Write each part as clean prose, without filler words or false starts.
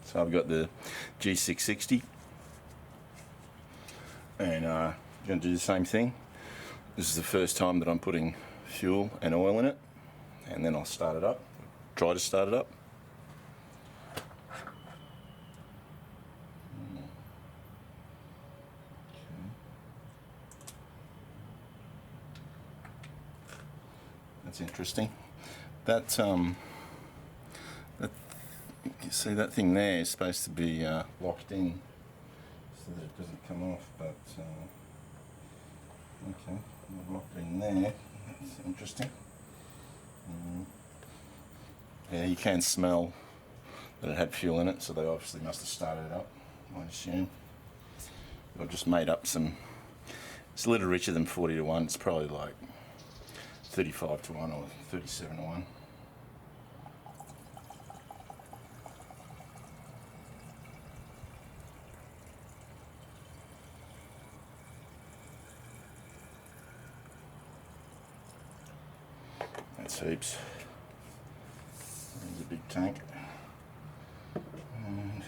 So I've got the G660, and I'm going to do the same thing. This is the first time that I'm putting fuel and oil in it, and then I'll start it up, try to start it up. That's interesting. That you see that thing there is supposed to be locked in so that it doesn't come off, but okay, I've locked it in there. That's interesting. Yeah, you can smell that it had fuel in it, so they obviously must have started it up, I assume. I've just made up some. It's a little richer than 40 to 1. It's probably like 35 to 1 or 37 to 1. That's heaps. There's a big tank. And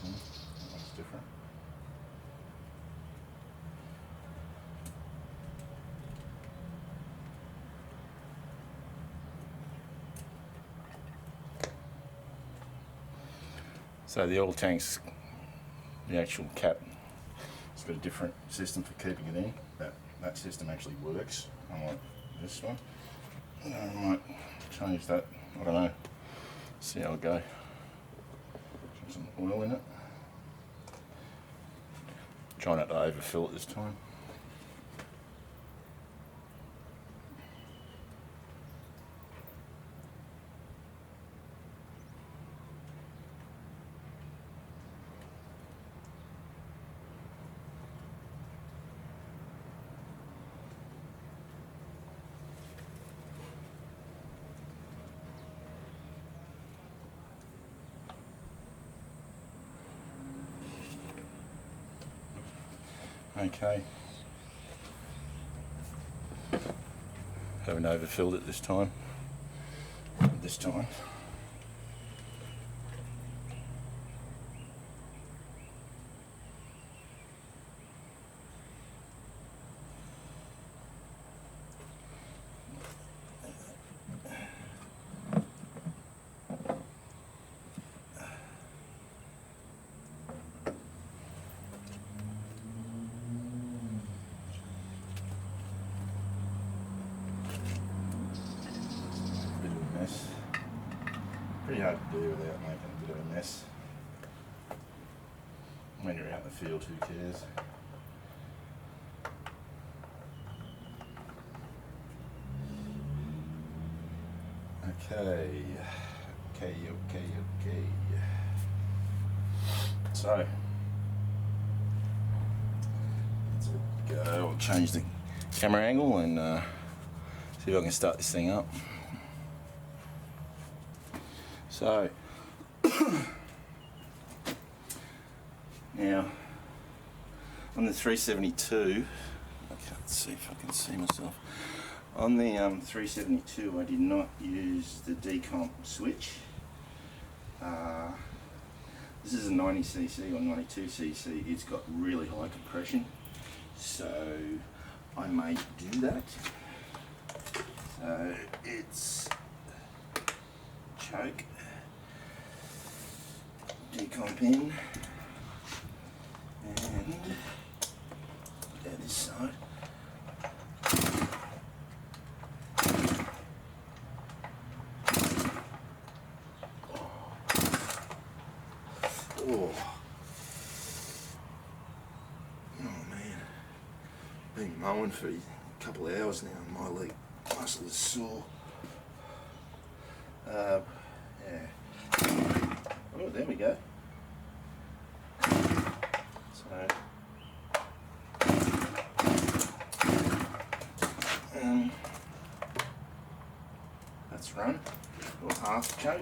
that looks different. So the oil tank's, the actual cap, it's got a different system for keeping it in. That system actually works, unlike this one. And I might change that, I don't know, see how it go. Put some oil in it. Try not to overfill it this time. Okay. Haven't overfilled it this time. Pretty hard to do without making a bit of a mess. When you're out in the field, who cares? Okay. So, let's go. I'll change the camera angle and see if I can start this thing up. So, now on the 372, I can't see if I can see myself. On the 372, I did not use the decomp switch. This is a 90cc or 92cc. It's got really high compression, so I may do that. So it's choke, decomp in, and down this side. Oh man, been mowing for a couple of hours now and my leg muscle is sore. Yeah. Oh, there we go. So, that's run, or half choke.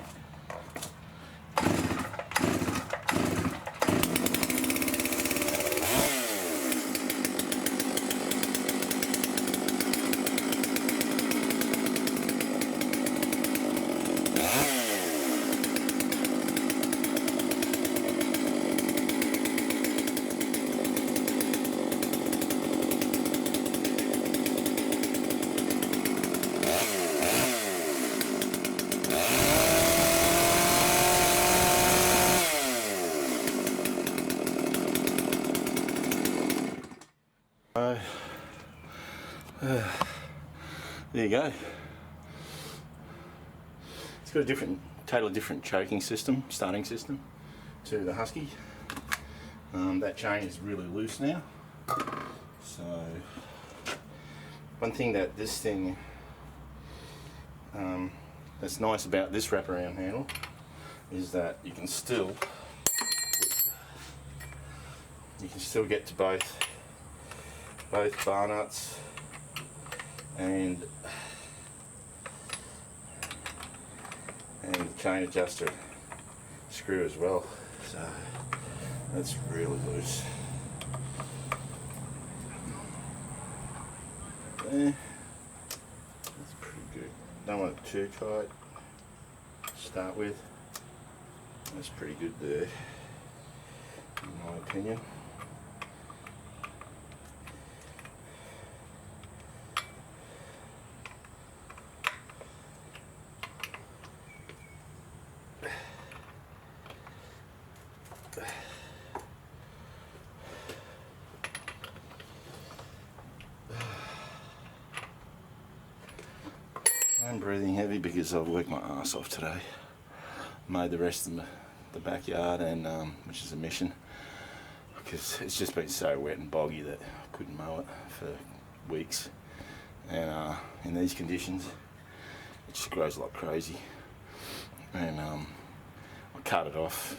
there you go. It's got a totally different choking system, starting system to the Husky. That chain is really loose now. So one thing that this thing that's nice about this wraparound handle is that you can still get to both bar nuts and the chain adjuster screw as well. So that's really loose. There. That's pretty good. Don't want it too tight to start with. That's pretty good there, in my opinion. I'm breathing heavy because I've worked my ass off today. Mowed the rest of the backyard, and which is a mission, because it's just been so wet and boggy that I couldn't mow it for weeks. And in these conditions, it just grows like crazy. And I cut it off.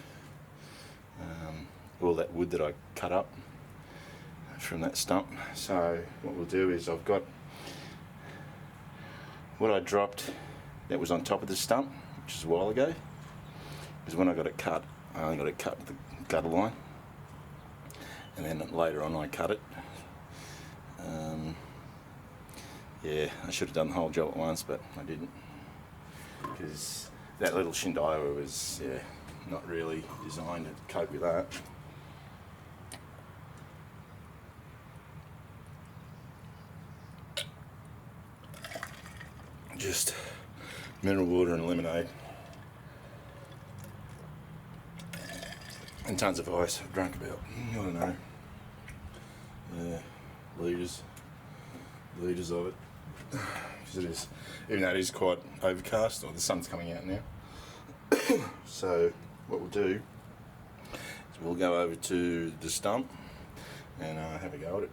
All that wood that I cut up from that stump. So what we'll do is, I've got what I dropped that was on top of the stump, which is a while ago, because when I got it cut, I only got it cut with the gutter line, and then later on I cut it. Yeah, I should have done the whole job at once, but I didn't, because that little Shindaiwa was not really designed to cope with that. Just mineral water and lemonade and tons of ice. I've drunk about, I don't know, litres of it, because it is, even though it is quite overcast, or the sun's coming out now. So what we'll do is we'll go over to the stump and have a go at it.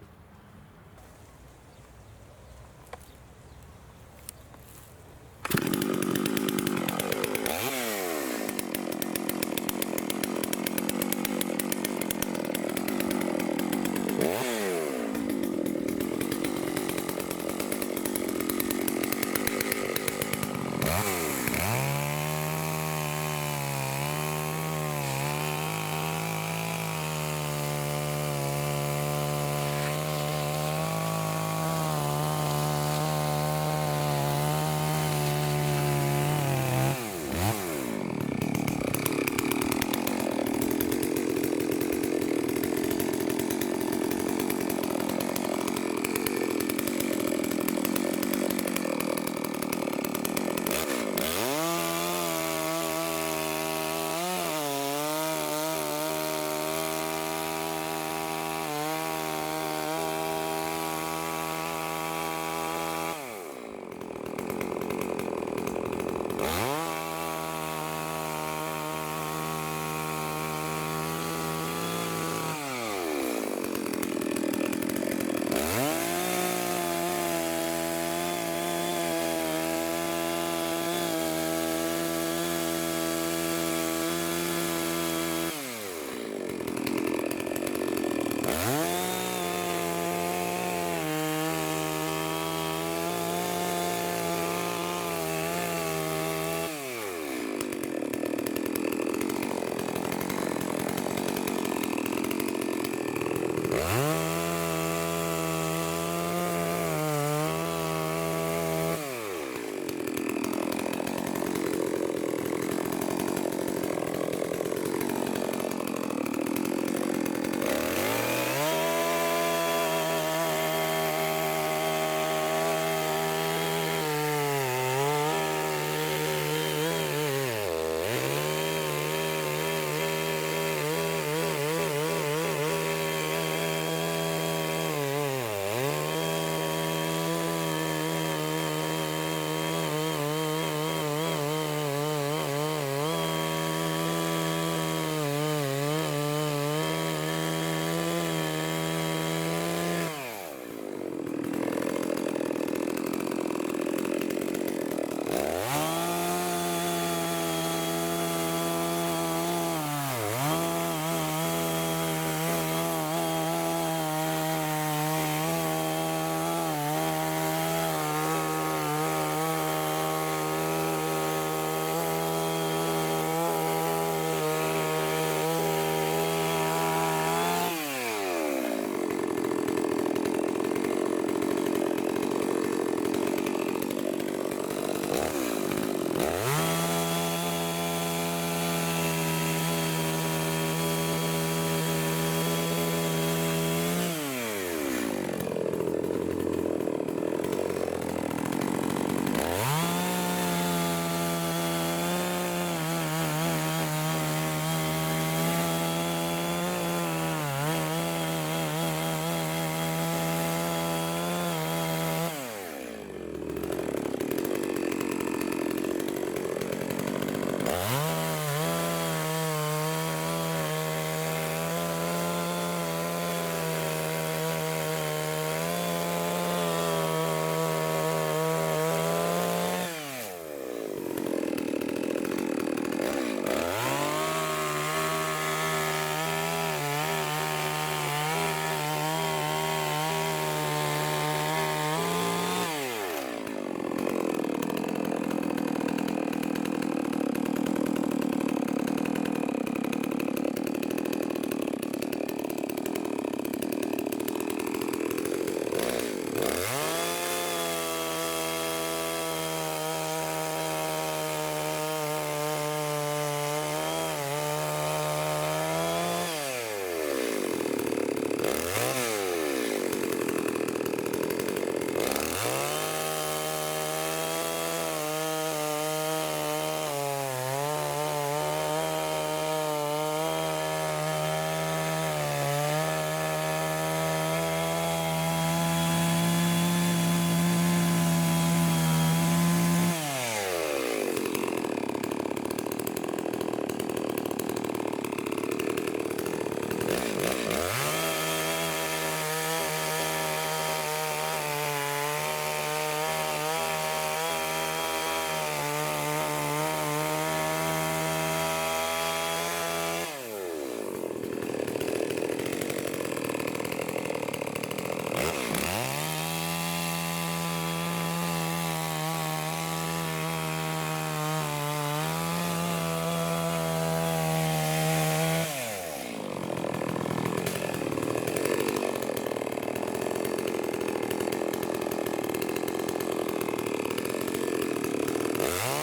Hello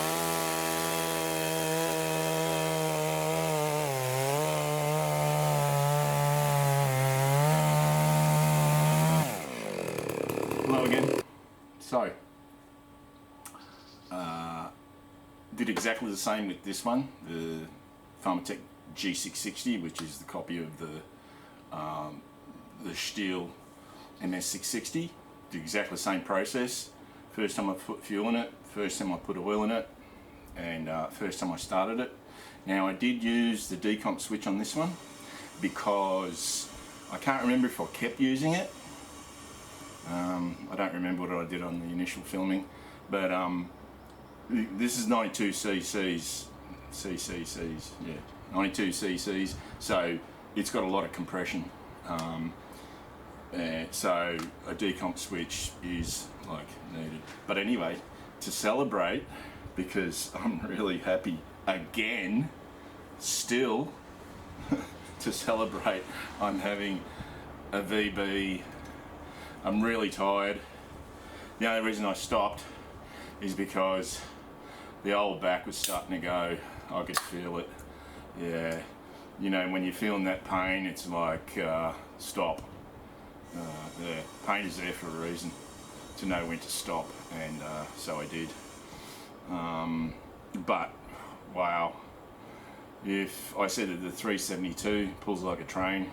again. So, did exactly the same with this one, the Farmertec G660, which is the copy of the Stihl MS660. Did exactly the same process. First time I put fuel in it, first time I put oil in it, and first time I started it. Now I did use the decomp switch on this one because I can't remember if I kept using it. I don't remember what I did on the initial filming, but this is 92 cc's, yeah, 92 cc's, so it's got a lot of compression. So a decomp switch is like needed. But anyway, to celebrate, because I'm really happy again, still, to celebrate, I'm having a VB. I'm really tired. The only reason I stopped is because the old back was starting to go. I could feel it. Yeah, you know, when you're feeling that pain, it's like, stop. Yeah, pain is there for a reason, to know when to stop, and so I did. But wow, if I said that the 372 pulls like a train,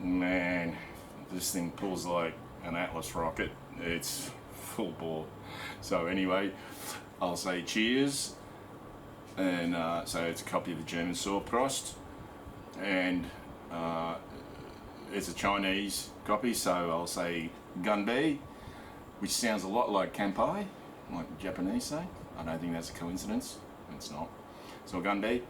man, this thing pulls like an Atlas rocket. It's full bore. So anyway, I'll say cheers, and so it's a copy of the German Sauerprost, and it's a Chinese copy, so I'll say Gunbei, which sounds a lot like Kanpai, like the Japanese say. I don't think that's a coincidence. It's not. So Gunbei.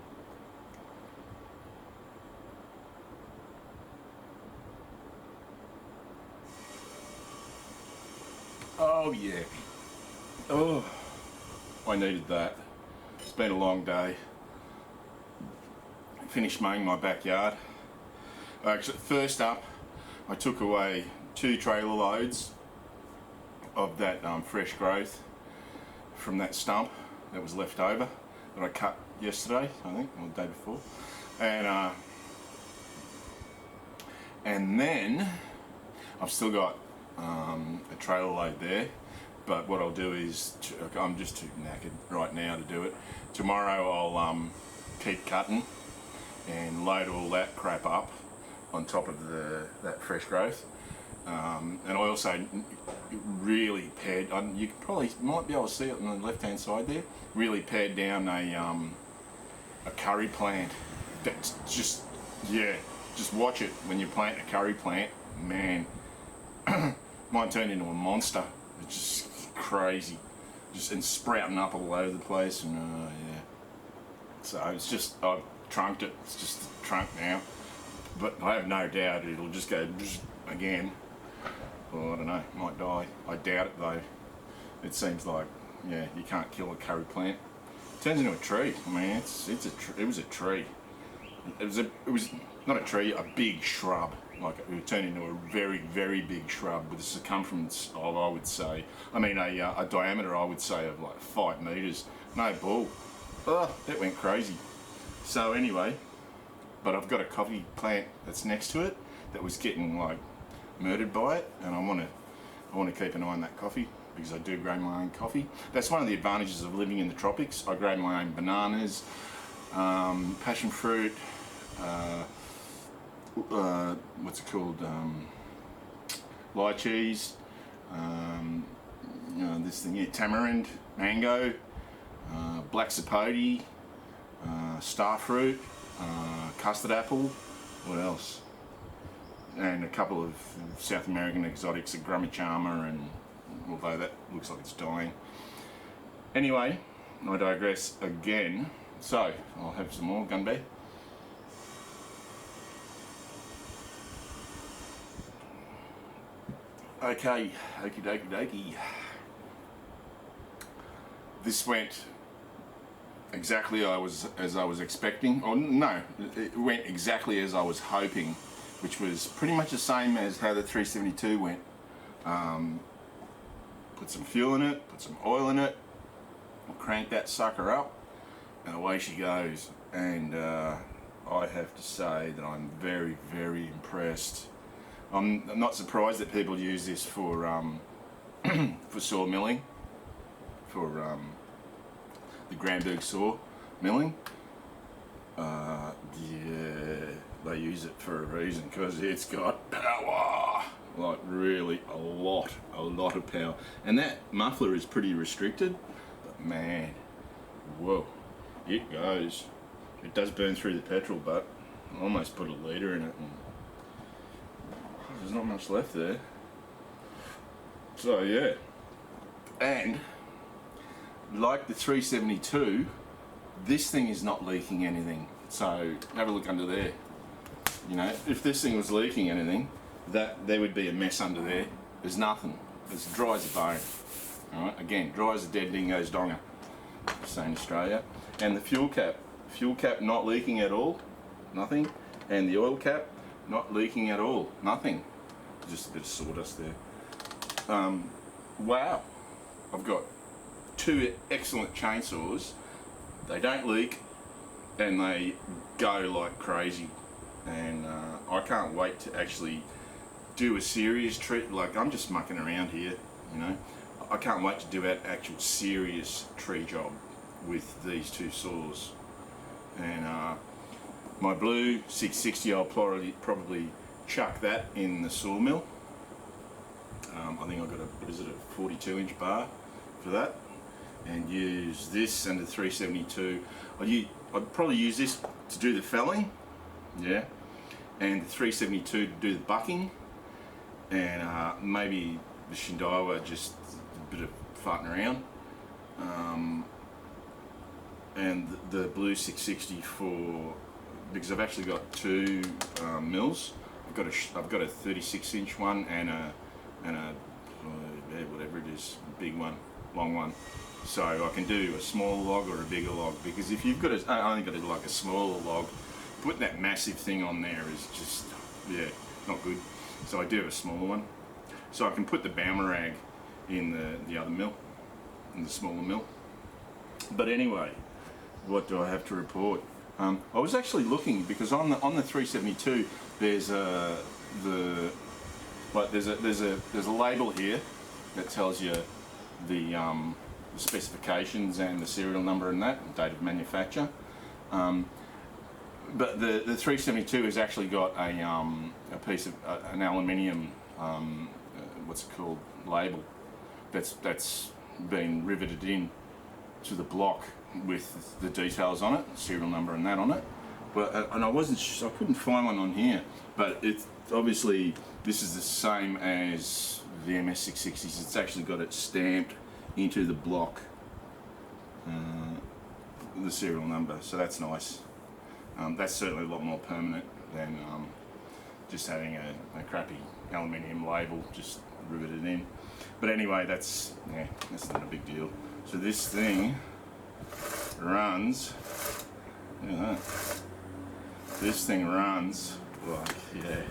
Oh yeah. Oh, I needed that. It's been a long day. Finished mowing my backyard. Actually, first up, I took away 2 trailer loads of that fresh growth from that stump that was left over that I cut yesterday, I think, or the day before, and then I've still got a trailer load there. But what I'll do is, I'm just too knackered right now to do it. Tomorrow I'll keep cutting and load all that crap up on top of that fresh growth. And I also really pared, you probably might be able to see it on the left hand side there, really pared down a curry plant. That's just, yeah, just watch it when you plant a curry plant, man. Mine turned into a monster. It's just crazy, and sprouting up all over the place, and yeah. So it's just, I've trunked it. It's just the trunk now, but I have no doubt it'll just go again. Well, I don't know, might die. I doubt it though. It seems like, yeah, you can't kill a curry plant. It turns into a tree. I mean, it was a tree. It was not a tree, a big shrub. Like it would turn into a very, very big shrub with a circumference of, I would say, I mean a diameter, I would say, of like 5 meters. No bull. Oh, that went crazy. So anyway, but I've got a coffee plant that's next to it that was getting like murdered by it, and I want to keep an eye on that coffee because I do grow my own coffee. That's one of the advantages of living in the tropics. I grow my own bananas, passion fruit, what's it called, lychees, you know, this thing here, tamarind, mango, black sapote, starfruit, custard apple, what else? And a couple of South American exotics, a Grummichama, and although that looks like it's dying. Anyway, I digress again. So, I'll have some more gunbei. Okay, okie dokie dokie. This went exactly as I was expecting. Or no, it went exactly as I was hoping, which was pretty much the same as how the 372 went. Put some fuel in it, put some oil in it, crank that sucker up, and away she goes. And I have to say that I'm very, very impressed. I'm not surprised that people use this for for saw milling, for the Granberg saw milling. Yeah, they use it for a reason, because it's got power, like really a lot of power. And that muffler is pretty restricted, but man, whoa, it goes. It does burn through the petrol, but I almost put a litre in it, and there's not much left there. So yeah, and like the 372, this thing is not leaking anything. So have a look under there. You know, if this thing was leaking anything, there would be a mess under there. There's nothing. It's dry as a bone. All right, again, dry as a dead dingo's donger. Say in Australia. And the fuel cap not leaking at all, nothing. And the oil cap not leaking at all, nothing. Just a bit of sawdust there. Wow, I've got two excellent chainsaws. They don't leak, and they go like crazy. And I can't wait to actually do a serious tree. Like, I'm just mucking around here, you know. I can't wait to do an actual serious tree job with these two saws. And my blue 660, I'll probably chuck that in the sawmill. I think I've got a 42-inch bar for that, and use this and the 372. I'd probably use this to do the felling, yeah, and the 372 to do the bucking, and maybe the Shindawa, just a bit of farting around, and the blue 660 because I've actually got two mills. I've got a 36-inch one and a whatever it is, big one, long one. So I can do a smaller log or a bigger log, because if you've got only got like a smaller log, putting that massive thing on there is just, yeah, not good. So I do have a smaller one. So I can put the Baumerag in the other mill, in the smaller mill. But anyway, what do I have to report? I was actually looking, because on the 372 there's there's a label here that tells you the specifications and the serial number and that, date of manufacture. But the 372 has actually got a piece of an aluminium what's it called, label that's been riveted in to the block with the details on it, serial number and that on it. But and I couldn't find one on here, but it's obviously this is the same as the MS660s. It's actually got it stamped into the block, the serial number, so that's nice. That's certainly a lot more permanent than just having a crappy aluminium label just riveted in. But anyway, that's not a big deal. So this thing runs, this thing runs like, yeah,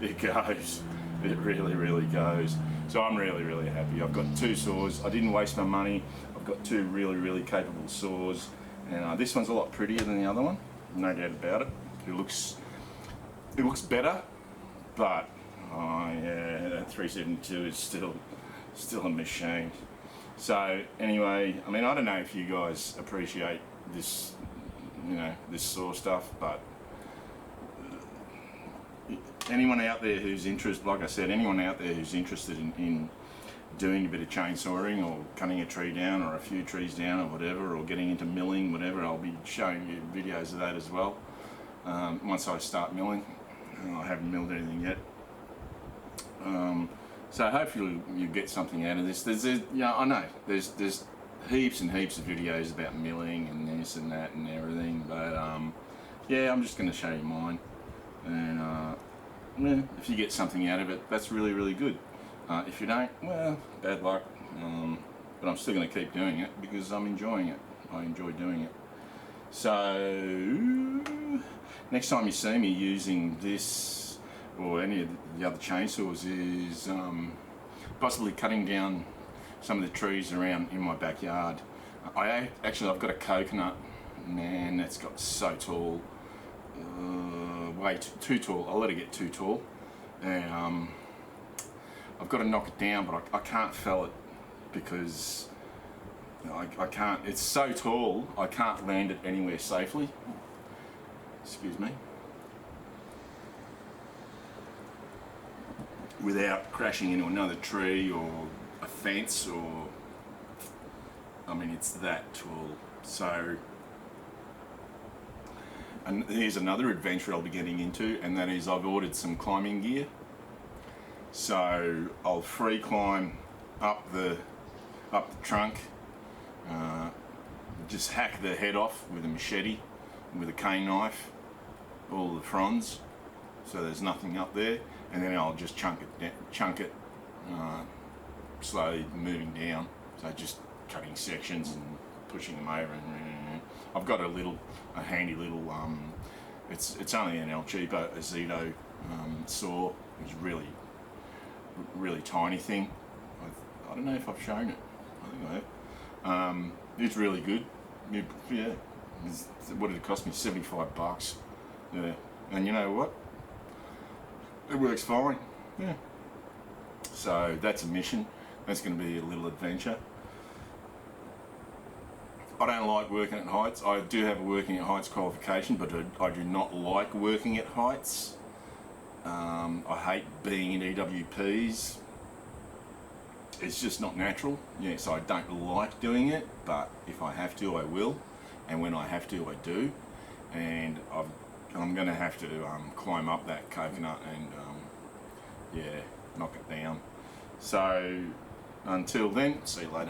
it goes. It really goes. So I'm really happy. I've got two saws. I didn't waste my money. I've got two really capable saws, and this one's a lot prettier than the other one, no doubt about it. It looks better, but yeah, that 372 is still a machine. So anyway, I mean, I don't know if you guys appreciate this, this saw stuff, but anyone out there who's interested, like I said, anyone out there who's interested in doing a bit of chainsawing or cutting a tree down or a few trees down or whatever, or getting into milling, whatever, I'll be showing you videos of that as well. Once I start milling, I haven't milled anything yet. So hopefully you get something out of this. I know there's heaps and heaps of videos about milling and this and that and everything, but yeah, I'm just going to show you mine, and yeah, if you get something out of it, that's really good. If you don't, well, bad luck. But I'm still going to keep doing it because I'm enjoying it. I enjoy doing it. So next time you see me using this or any of the other chainsaws is possibly cutting down some of the trees around in my backyard. I've got a coconut. Man, that's got so tall. Way too tall. I'll let it get too tall. And I've got to knock it down, but I can't fell it because I can't. It's so tall. I can't land it anywhere safely. Excuse me. Without crashing into another tree or a fence, or I mean, it's that tall. So, and here's another adventure I'll be getting into, and that is I've ordered some climbing gear. So I'll free climb up the trunk, just hack the head off with a machete, with a cane knife, all the fronds, so there's nothing up there, and then I'll just chunk it, slowly moving down. So just cutting sections and pushing them over, and I've got a handy little, it's only an El Cheapo Azito saw. It's really tiny thing. I don't know if I've shown it. I think I have. It's really good. Yeah. What did it cost me? $75. Yeah. And you know what? It works fine. Yeah. So that's a mission. That's going to be a little adventure. I don't like working at heights. I do have a working at heights qualification, but I do not like working at heights. I hate being in EWPs. It's just not natural. Yes, I don't like doing it, but if I have to, I will. And when I have to, I do. And I'm going to have to climb up that coconut and yeah, knock it down. So until then, see you later.